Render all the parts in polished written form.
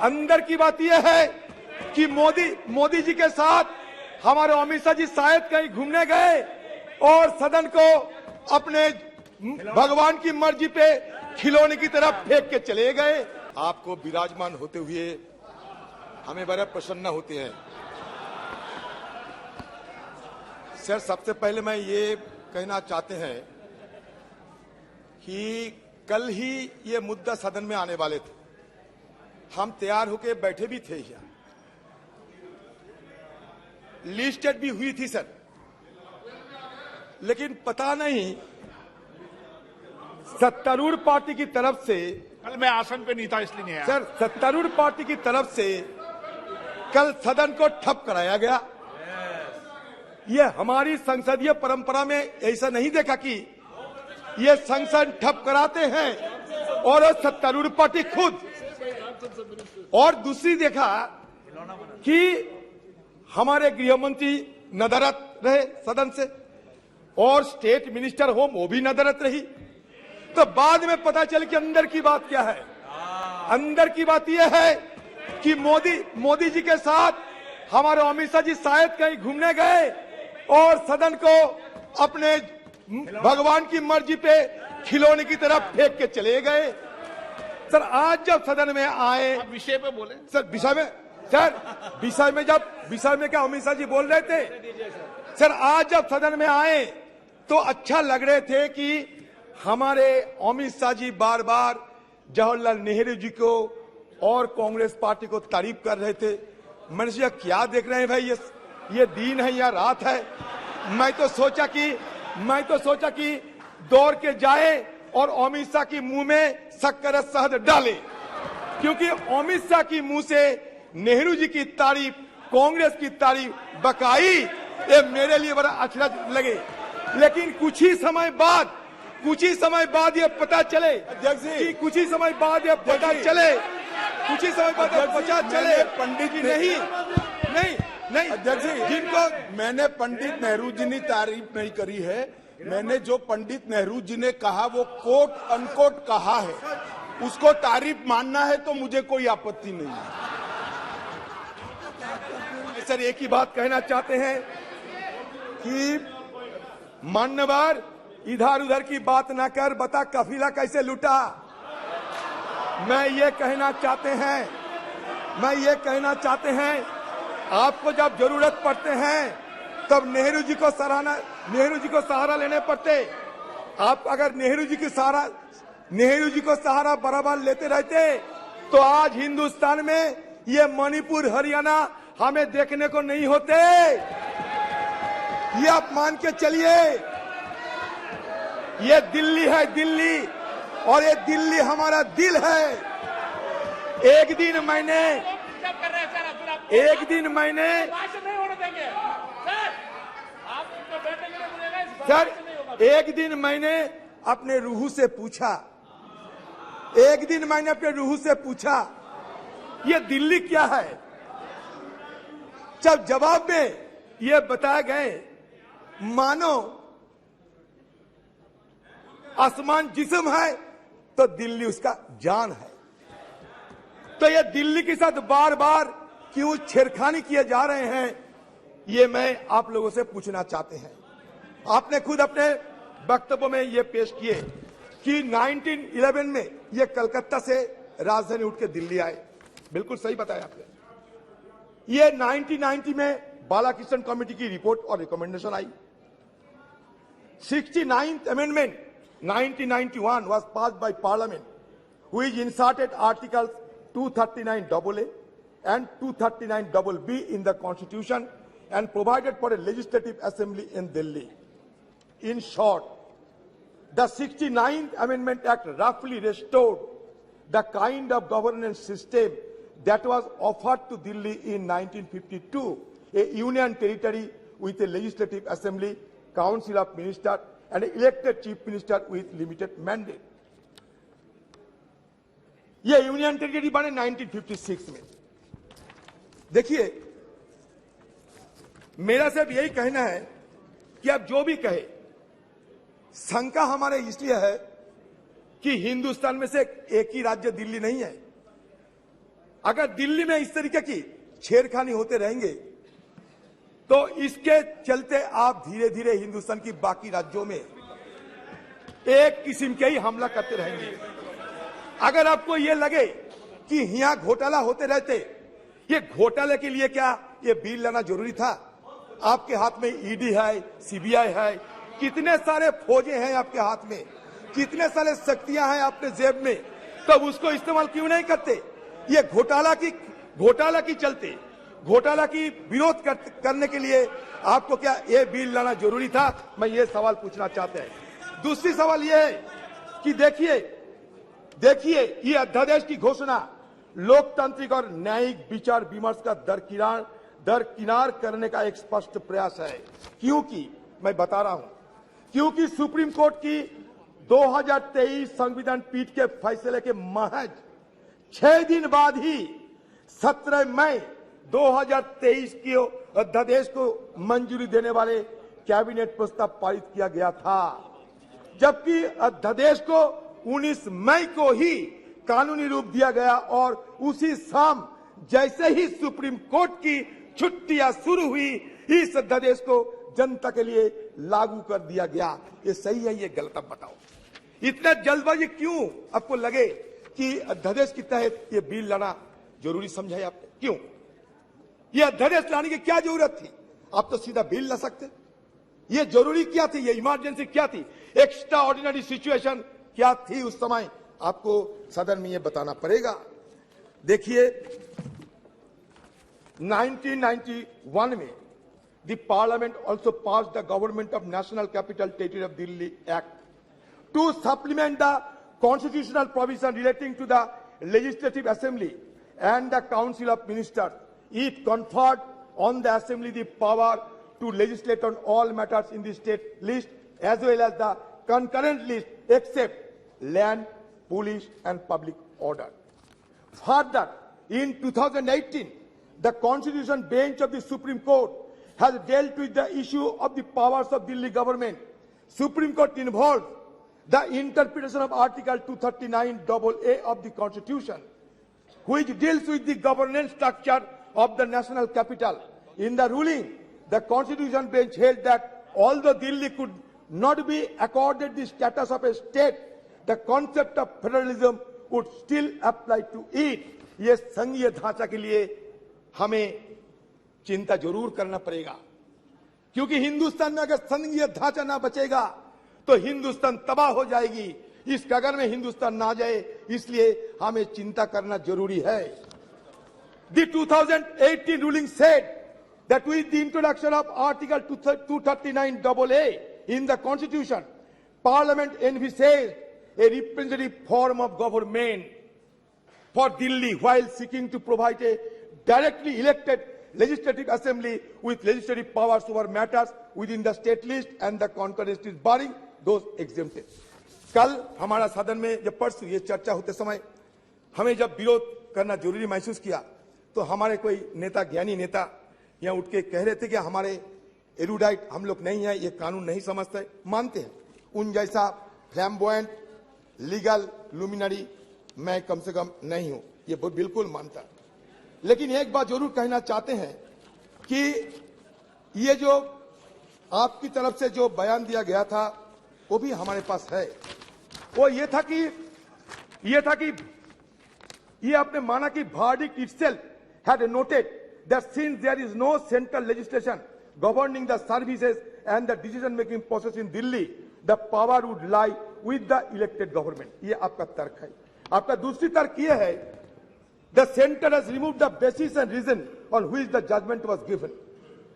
अंदर की बात यह है कि मोदी जी के साथ हमारे अमित शाह जी शायद कहीं घूमने गए और सदन को अपने भगवान की मर्जी पे खिलौने की तरफ फेंक के चले गए। आपको विराजमान होते हुए हमें बड़ा प्रसन्न होते हैं। सर, सबसे पहले मैं ये कहना चाहते हैं कि कल ही ये मुद्दा सदन में आने वाले थे, हम तैयार होके बैठे भी थे, यहाँ लिस्टेड भी हुई थी सर, लेकिन पता नहीं सत्तारूढ़ पार्टी की तरफ से, कल मैं आसन पे नहीं था इसलिए नहीं आया सर, सत्तारूढ़ पार्टी की तरफ से कल सदन को ठप कराया गया। ये हमारी संसदीय परंपरा में ऐसा नहीं देखा कि ये संसद ठप कराते हैं और सत्तारूढ़ पार्टी खुद, और दूसरी देखा कि हमारे गृह मंत्री नदारत रहे सदन से और स्टेट मिनिस्टर होम वो भी नदारत रही। तो बाद में पता चल कि अंदर की बात क्या है। अंदर की बात यह है कि मोदी जी के साथ हमारे अमित शाह जी शायद कहीं घूमने गए और सदन को अपने भगवान की मर्जी पे खिलौने की तरफ फेंक के चले गए। सर, आज जब सदन में आए, विषय पे बोले सर, विषय में क्या अमित शाह जी बोल रहे थे। सर, आज जब सदन में आए तो अच्छा लग रहे थे कि हमारे अमित शाह जी बार बार जवाहरलाल नेहरू जी को और कांग्रेस पार्टी को तारीफ कर रहे थे। मैंने सोचा क्या देख रहे हैं भाई, ये दिन है या रात है। मैं तो सोचा कि दौड़ के जाए और अमित शाह की मुंह में शक्कर शहद डाले, क्योंकि अमित शाह की मुंह से नेहरू जी की तारीफ, कांग्रेस की तारीफ बकाई, ये मेरे लिए बड़ा अच्छा लगे। लेकिन कुछ ही समय बाद ये पता चले कि पंडित जी नहीं अध्यक्ष जी, जिनको मैंने पंडित नेहरू जी ने तारीफ नहीं करी है, मैंने जो पंडित नेहरू जी ने कहा वो कोट अनकोट कहा है, उसको तारीफ मानना है तो मुझे कोई आपत्ति नहीं है। सर, एक ही बात कहना चाहते हैं कि मान्यवर इधर उधर की बात ना कर, बता कफिला कैसे लूटा। मैं ये कहना चाहते हैं आपको जब जरूरत पड़ते हैं तब नेहरू जी को सहारा लेने पड़ते। आप अगर नेहरू जी को सहारा बराबर लेते रहते तो आज हिंदुस्तान में ये मणिपुर, हरियाणा हमें देखने को नहीं होते। ये आप मान के चलिए, ये दिल्ली है, दिल्ली, और ये दिल्ली हमारा दिल है। एक दिन मैंने अपने रूह से पूछा ये दिल्ली क्या है। जब जवाब में ये बताए गए मानो आसमान जिस्म है तो दिल्ली उसका जान है। तो ये दिल्ली के साथ बार बार क्यों छेड़खानी किए जा रहे हैं, ये मैं आप लोगों से पूछना चाहते हैं। आपने खुद अपने वक्तव्य में ये पेश किए कि 1911 में ये कलकत्ता से राजधानी उठ के दिल्ली आए। बिल्कुल सही बताया आपने। ये 1990 में बालाकृष्ण कमेटी की रिपोर्ट और recommendation I. 69th amendment 1991 was passed by Parliament, which inserted Articles 239AA and 239BB in the Constitution and provided for a legislative assembly in Delhi. In short, the 69th Amendment Act roughly restored the kind of governance system that was offered to Delhi in 1952, a union territory with a legislative assembly, council of ministers, and an elected chief minister with limited mandate. ये union territory बने 1956 में। देखिए, मेरा सिर्फ यही कहना है कि आप जो भी कहे, शंका हमारे इसलिए है कि हिंदुस्तान में से एक ही राज्य दिल्ली नहीं है। अगर दिल्ली में इस तरीके की छेड़खानी होते रहेंगे तो इसके चलते आप धीरे धीरे हिंदुस्तान की बाकी राज्यों में एक किस्म के ही हमला करते रहेंगे। अगर आपको ये लगे कि यहां घोटाला होते रहते, ये घोटाले के लिए क्या ये बिल लाना जरूरी था? आपके हाथ में ईडी है, सीबीआई है, कितने सारे फौजें हैं आपके हाथ में, कितने सारे शक्तियां हैं आपके जेब में, तब उसको इस्तेमाल क्यों नहीं करते? ये घोटाला की चलते, घोटाला की विरोध करने के लिए आपको क्या ये बिल लाना जरूरी था? मैं ये सवाल पूछना चाहते हैं। दूसरी सवाल ये है कि देखिए ये अध्यादेश की घोषणा लोकतांत्रिक और न्यायिक विचार विमर्श का दरकिनार करने का एक स्पष्ट प्रयास है। क्योंकि मैं बता रहा हूं, क्योंकि सुप्रीम कोर्ट की 2023 संविधान पीठ के फैसले के महज 6 दिन बाद ही 17 मई 2023 के अध्यादेश को मंजूरी देने वाले कैबिनेट प्रस्ताव पारित किया गया था, जबकि अध्यादेश को 19 मई को ही कानूनी रूप दिया गया और उसी शाम जैसे ही सुप्रीम कोर्ट की छुट्टियां शुरू हुई, इस अध्यादेश को जनता के लिए लागू कर दिया गया। ये सही है, ये गलत? अब बताओ, इतना जल्दबाजी क्यों आपको लगे कि अध्यादेश के तहत ये बिल लाना जरूरी समझा है आपने? क्यों ये अध्यादेश लाने की क्या जरूरत थी? आप तो सीधा बिल ला सकते। ये जरूरी क्या थी? ये इमरजेंसी क्या थी? एक्स्ट्रा ऑर्डिनरी सिचुएशन क्या थी उस समय? आपको सदन में ये बताना पड़ेगा। देखिए 1991 में the parliament also pass the government of national capital territory of Delhi act to supplement the constitutional provision relating to the legislative assembly and the Council of Ministers. It conferred on the Assembly the power to legislate on all matters in the state list as well as the concurrent list except land, police and public order. Further, in 2018, the Constitution Bench of the Supreme Court has dealt with the issue of the powers of Delhi government. Supreme Court involved the interpretation of Article 239AA of the Constitution, which deals with the governance structure of the national capital. In the ruling, the Constitution Bench held that although Delhi could not be accorded the status of a state, the concept of federalism would still apply to it. ये संघीय ढांचा के लिए हमें चिंता जरूर करना पड़ेगा, क्योंकि हिंदुस्तान में अगर संघीय ढांचा ना बचेगा तो हिंदुस्तान तबाह हो जाएगी। इस कगर में हिंदुस्तान ना जाए, इसलिए हमें चिंता करना जरूरी है। The 2018 ruling said that with the introduction of Article 239AA in the Constitution, Parliament envisaged a representative form of government for Delhi while seeking to provide a directly elected legislative assembly with legislative powers over matters within the state list and the concurrent list barring those exempted. कल हमारा सदन में जब परसों ये चर्चा होते समय हमें जब विरोध करना जरूरी महसूस किया तो हमारे कोई नेता, ज्ञानी नेता यहाँ उठ के कह रहे थे कि हमारे एरुडाइट हम लोग नहीं है, ये कानून नहीं समझते। मानते हैं, उन जैसा फ्लैम्बॉयंट लीगल लुमिनरी मैं कम से कम नहीं हूं, ये बिल्कुल मानता। लेकिन एक बात जरूर कहना चाहते हैं कि ये जो आपकी तरफ से जो बयान दिया गया था वो भी हमारे पास है। वो ये था कि ये आपने माना कि verdict itself had noted that since there is no central legislation governing the services and the decision making process in Delhi, the power would lie with the elected government. ये आपका तर्क है। आपका दूसरी तर्क ये है, the center has removed the basis and reason on which the judgment was given.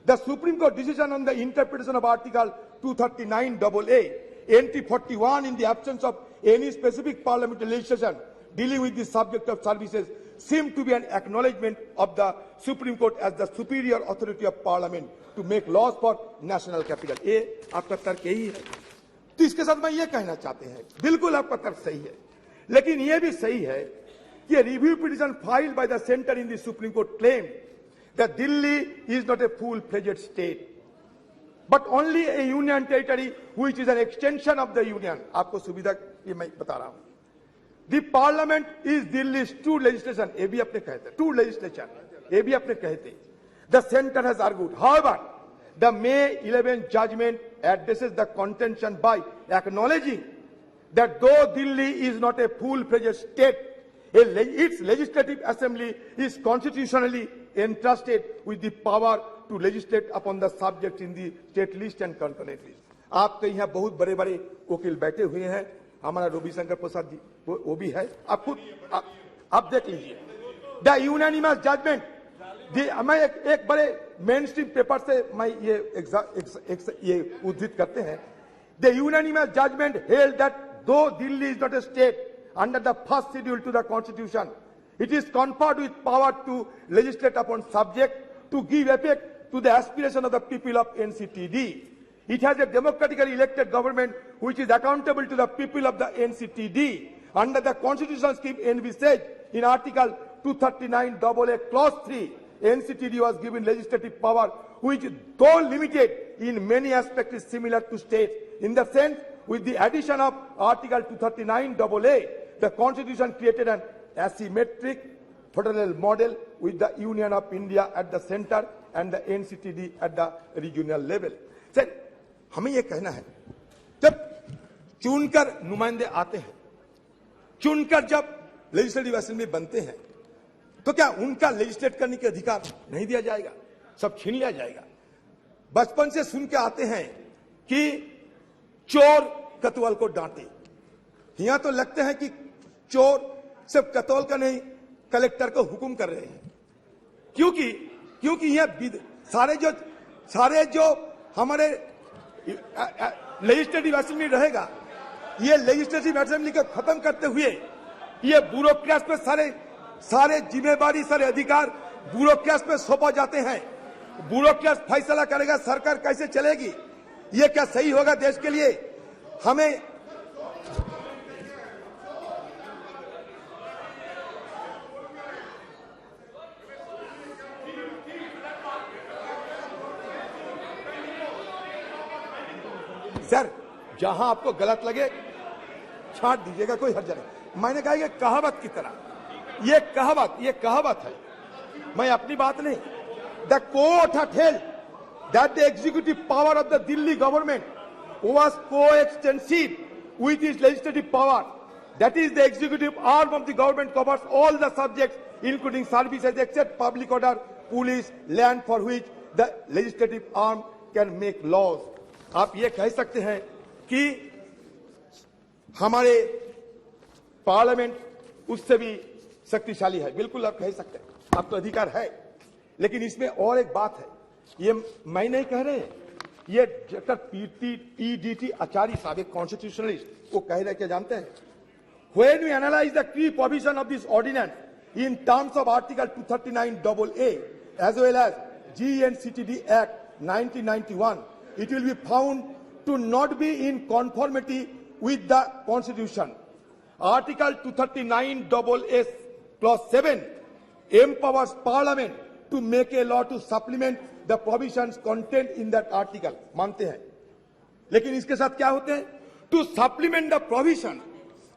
The Supreme Court decision on the interpretation of Article 239AA, entry 41 in the absence of any specific parliamentary legislation dealing with the subject of services seemed to be an acknowledgement of the Supreme Court as the superior authority of Parliament to make laws for national capital. ये आपका तर्क यही है। तो इसके साथ मैं ये कहना चाहते हैं, बिल्कुल आपका तर्क सही है, लेकिन ये भी सही है कि review petition filed by the center in the Supreme Court claimed that Delhi is not a full-fledged state, but only a union territory which is an extension of the union. आपको सुविधा ये मैं बता रहा हूं। The parliament is Delhi's true legislation, ये भी अपने कहते, ट्रू लेजिस्लेशन, ये भी अपने कहते. The centre has argued, however, the May 11 judgment addresses the contention by acknowledging that though Delhi is not a full-fledged state, its legislative assembly is constitutionally entrusted with the power to legislate upon the subjects in the state list and concurrent list. आपके यहाँ बहुत बड़े बड़े वकील बैठे हुए हैं, हमारा रविशंकर प्रसाद जी वो भी है, आप खुद आप देख लीजिए. द यूनानिमस जजमेंट, मैं एक बड़े मेन स्ट्रीम पेपर से मैं ये उद्धृत करते हैं. The unanimous judgment held that दो Delhi is not a state under the first schedule to the constitution, it is conferred with power to legislate upon subject to give effect to the aspiration of the people of NCTD. It has a democratically elected government which is accountable to the people of the NCTD. Under the constitutional scheme envisaged in Article 239AA Clause 3, NCTD was given legislative power which, though limited in many aspects, is similar to states. In the sense, with the addition of Article 239AA, the Constitution created an asymmetric federal model with the Union of India at the center and the NCTD at the regional level. Sir, हमें ये कहना है, जब चुनकर नुमाइंदे आते हैं, चुनकर जब लेजिस्लेटिव असेंबली बनते हैं, तो क्या उनका लेजिस्लेट करने के अधिकार नहीं दिया जाएगा? सब छीन लिया जाएगा? बचपन से सुन के आते हैं कि चोर कतवाल को डांटे. यहां तो लगते हैं कि चोर सिर्फ कतवाल का नहीं, कलेक्टर को हुक्म कर रहे हैं. क्योंकि यह सारे जो हमारे लेजिस्लेटिव असेंबली रहेगा, ये लेजिस्लेटिव असेंबली को खत्म करते हुए ये ब्यूरोक्रेट्स पे सारे जिम्मेदारी, सारे अधिकार ब्यूरोक्रेट्स पे सौंपा जाते हैं. ब्यूरोक्रेट्स फैसला करेगा सरकार कैसे चलेगी. ये क्या सही होगा देश के लिए? हमें सर, जहां आपको गलत लगे छांट दीजिएगा, कोई हर्ज नहीं. मैंने कहा कि कहावत की तरह, ये कहावत है, मैं अपनी बात नहीं. The court had held that the executive power of the Delhi government was coextensive with its legislative power. That is, the executive arm of the government covers all the subjects, including services except public order, police, land, for which the legislative arm can make laws. आप ये कह सकते हैं कि हमारे parliament उससे भी शक्तिशाली है. बिल्कुल आप कह सकते हैं, आपको अधिकार है. लेकिन इसमें और एक बात है, ये मैं नहीं कह रहे हैं, ये डॉक्टर PDT आचार्य साहब, एक कॉन्स्टिट्यूशनलिस्ट, वो कह रहे क्या जानते हैं? When we analyze the key provision of this ordinance in terms of Article 239AA as well as GNCTD Act 1991, it will be found to not be in conformity with the Constitution. Article 239AA Clause 7 empowers Parliament to make a law to supplement the provisions contained in that article. मानते हैं, लेकिन इसके साथ क्या होते हैं? To supplement the provision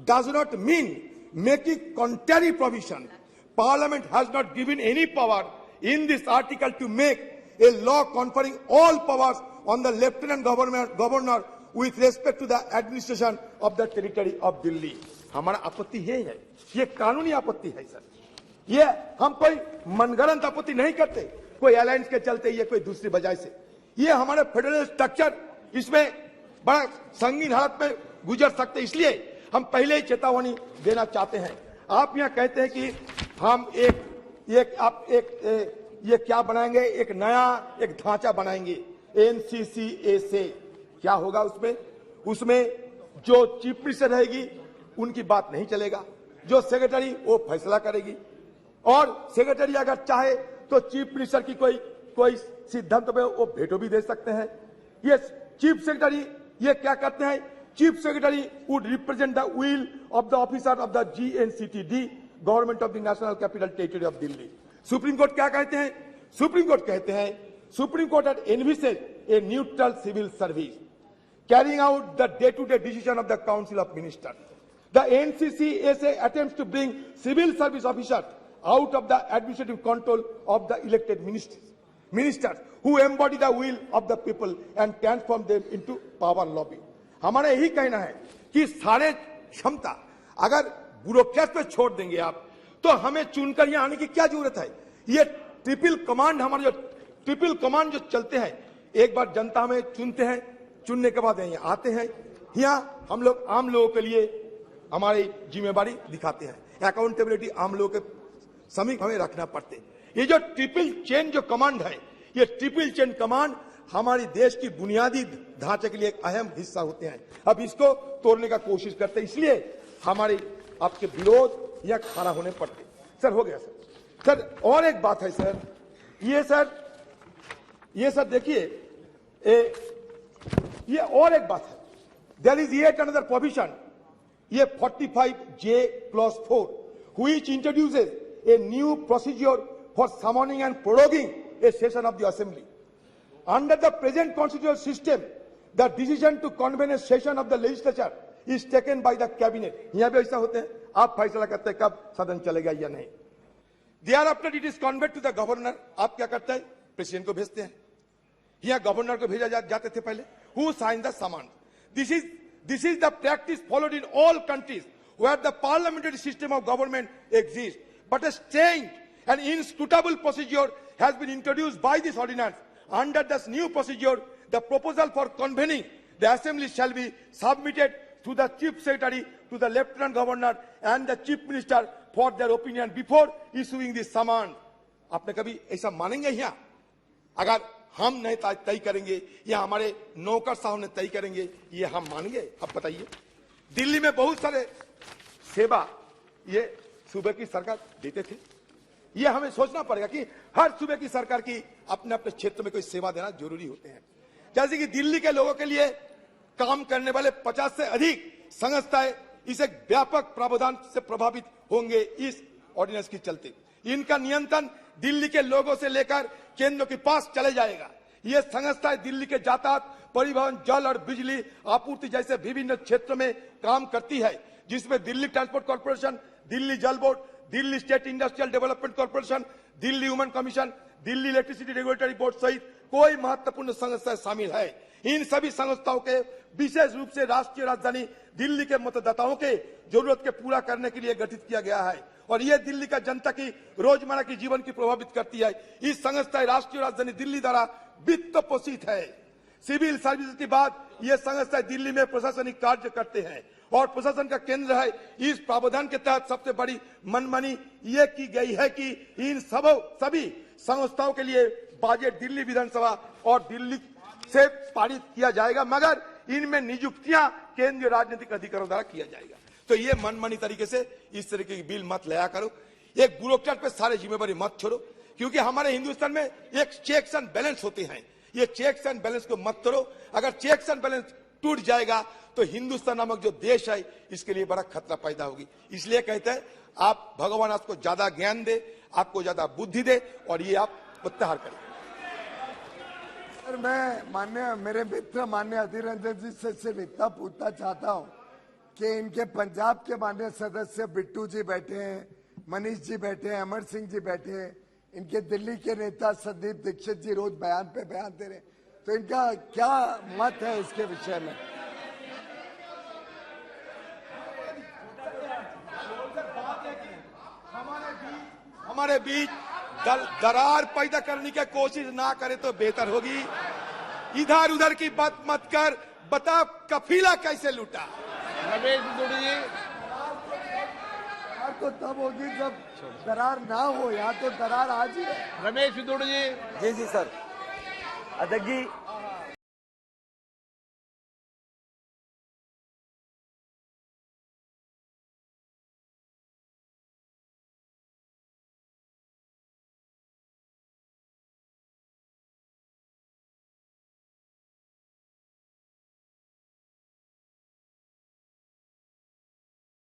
does not mean making contrary provision. Parliament has not given any power in this article to make a law conferring all powers on the Lieutenant Governor with respect to the administration of the territory of Delhi. हमारा आपत्ति ये है, ये कानूनी आपत्ति है sir. ये हम कोई मनगढ़ंत आपत्ति नहीं करते, कोई अलायंस के चलते या कोई दूसरी वजह से. ये हमारे फेडरल स्ट्रक्चर इसमें बड़ा संगीन हालत में गुजर सकते, इसलिए हम पहले ही चेतावनी देना चाहते हैं. आप यहाँ कहते हैं कि हम ये क्या बनाएंगे, एक नया एक ढांचा बनाएंगे NCCA से. क्या होगा उसमें जो चीफ मिनिस्टर रहेगी उनकी बात नहीं चलेगा, जो सेक्रेटरी वो फैसला करेगी, और सेक्रेटरी अगर चाहे तो चीफ मिनिस्टर की कोई सिद्धांत पे वो वेटो भी दे सकते हैं. ये चीफ सेक्रेटरी ये क्या करते हैं? Chief secretary would represent the will of the officer of the GNCTD, government of the national capital territory of Delhi. Supreme court क्या कहते हैं? सुप्रीम कोर्ट कहते हैं, supreme court had envisaged a neutral civil service carrying out the day-to-day decision of the council of ministers. The NCCSA attempts to bring civil service officers out of the administrative control of the elected ministers who embody the will of the people and transform them into power lobby. हमारा यही कहना है कि सारे क्षमता अगर bureaucrat पे छोड़ देंगे आप, तो हमें चुनकर यहाँ आने की क्या जरूरत है। ये ट्रिपल कमांड, हमारे जो ट्रिपल कमांड जो चलते हैं, एक बार जनता में चुनते हैं, चुनने के बाद यहाँ आते हैं, यहाँ हम लोग आम लोगों के लिए हमारी जिम्मेवारी दिखाते हैं। अकाउंटेबिलिटी आम लोगों के समीप हमें रखना पड़ते। ये जो ट्रिपल चेन जो कमांड है, ये ट्रिपल चेन कमांड हमारी देश की बुनियादी ढांचे के लिए एक अहम हिस्सा होते हैं। अब इसको तोड़ने का कोशिश करते हैं, इसलिए हमारी आपके विरोध या खड़ा होने पड़ते। सर हो गया सर। और एक बात है सर, ये सर देखिए, ये और एक बात है, there is yet another provision, ये 45J+4 which introduces a new procedure for summoning and proroguing a session of the assembly. Under the present constitutional system, the decision to convene a session of the legislature is taken by the cabinet. यहाँ भी ऐसा होते हैं, आप फैसला करते हैं कब सदन चलेगा या नहीं। Thereafter it is conveyed to the governor. आप क्या करते हैं, प्रेसिडेंट को भेजते हैं, यहाँ गवर्नर को भेजा जाते थे पहले, who signed the summons. This is the practice followed in all countries where the parliamentary system of government exists. But a strange and inscrutable procedure has been introduced by this ordinance. Under this new procedure, the proposal for convening the assembly shall be submitted to the chief secretary, to the lieutenant governor and the chief minister for their opinion before issuing the summons. आपने कभी ऐसा मानेंगे यहाँ? अगर हम नहीं तय करेंगे या हमारे नौकर साहब ने तय करेंगे, ये हम मानेंगे? अब बताइए। दिल्ली में बहुत सारे सेवा ये सूबे की सरकार देते थे, ये हमें सोचना पड़ेगा कि हर सूबे की सरकार की अपने अपने क्षेत्र में कोई सेवा देना जरूरी होते हैं। जैसे कि दिल्ली के लोगों के लिए काम करने वाले 50 से अधिक संस्थाएं इस एक व्यापक प्रावधान से प्रभावित होंगे इस ऑर्डिनेंस की चलते। इनका नियंत्रण दिल्ली के लोगों से लेकर केंद्र के पास चले जाएगा। ये संस्थाएं दिल्ली के यातायात, परिवहन, जल और बिजली आपूर्ति जैसे विभिन्न क्षेत्रों में काम करती है, जिसमें दिल्ली ट्रांसपोर्ट कॉर्पोरेशन, दिल्ली जल board, Delhi state industrial development corporation, Delhi women commission, Delhi electricity regulatory board सहित कोई महत्वपूर्ण संस्थाएं शामिल है। इन सभी संस्थाओं के विशेष रूप से राष्ट्रीय राजधानी दिल्ली के मतदाताओं के जरूरत के पूरा करने के लिए गठित किया गया है और यह दिल्ली का जनता की रोजमर्रा की जीवन की प्रभावित करती है। इस संस्थाएं राष्ट्रीय राजधानी दिल्ली द्वारा वित्त पोषित है। सिविल सर्विस के बाद ये संस्थाएं दिल्ली में प्रशासनिक कार्य करते हैं और प्रशासन का केंद्र है। इस प्रावधान के तहत सबसे बड़ी मनमानी ये की गई है कि इन सभी संस्थाओं के लिए बजट दिल्ली विधानसभा और दिल्ली से पारित किया जाएगा, मगर इनमें नियुक्तियां केंद्रीय राजनीतिक अधिकारियों द्वारा किया जाएगा। तो ये मनमानी तरीके से इस तरीके की बिल मत लाया करो, एक ब्यूरोक्रेट पे सारे जिम्मेवारी मत छोड़ो, क्योंकि हमारे हिंदुस्तान में एक चेक्स एंड बैलेंस होते हैं। ये चेक्स एंड बैलेंस को मत तोड़ो। अगर चेक्स एंड बैलेंस टूट जाएगा तो हिंदुस्तान नामक जो देश है इसके लिए बड़ा खतरा पैदा होगी। इसलिए कहते हैं आप भगवान आपको ज्यादा ज्ञान दे, आपको ज्यादा बुद्धि दे और ये आप प्रत्याहार करें। सर, मैं मेरे मित्र माननीय अधीर रंजन जी से सिर्फ इतना पूछना चाहता हूं कि इनके पंजाब के माननीय सदस्य बिट्टू जी बैठे हैं, मनीष जी बैठे हैं, अमर सिंह जी बैठे हैं, इनके दिल्ली के नेता संदीप दीक्षित जी रोज बयान पे बयान दे रहे हैं, तो इनका क्या मत है इसके विषय में? हमारे बीच दरार पैदा करने की कोशिश ना करे तो बेहतर होगी। इधर उधर की बात मत कर, बता कफीला कैसे लूटा। रमेश दुड़ी जी, तो तब होगी जब दरार ना हो, यहाँ तो दरार आज ही है। रमेश दुड़ी जी। जी सर। अध्यक्ष जी,